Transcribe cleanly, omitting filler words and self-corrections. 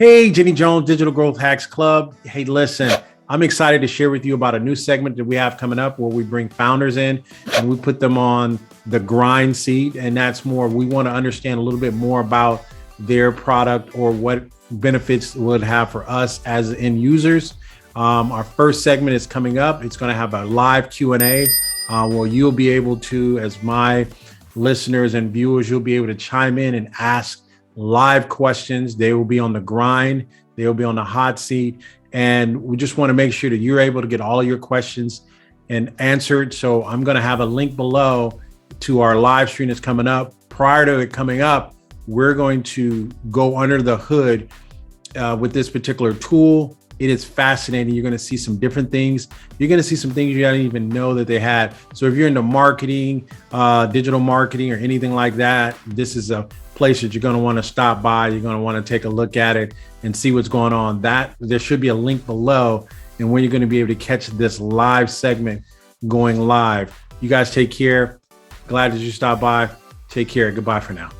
Hey, Jenny Jones, Digital Growth Hacks Club. Hey, listen, I'm excited to share with you about a new segment that we have coming up where we bring founders in and we put them on the grind seat. And that's more, we want to understand a little bit more about their product or what benefits it would have for us as end users. Our first segment is coming up. It's going to have a live Q&A where you'll be able to, as my listeners and viewers, you'll be able to chime in and ask live questions. They will be on the grind. They will be on the hot seat. And we just want to make sure that you're able to get all of your questions and answered. So I'm going to have a link below to our live stream that's coming up. Prior to it coming up, we're going to go under the hood with this particular tool. It is fascinating. You're going to see some different things. You're going to see some things you didn't even know that they had. So if you're into marketing, digital marketing or anything like that, this is a place that you're going to want to stop by. You're going to want to take a look at it and see what's going on. There should be a link below and when you're going to be able to catch this live segment going live. You guys take care. Glad that you stopped by. Take care. Goodbye for now.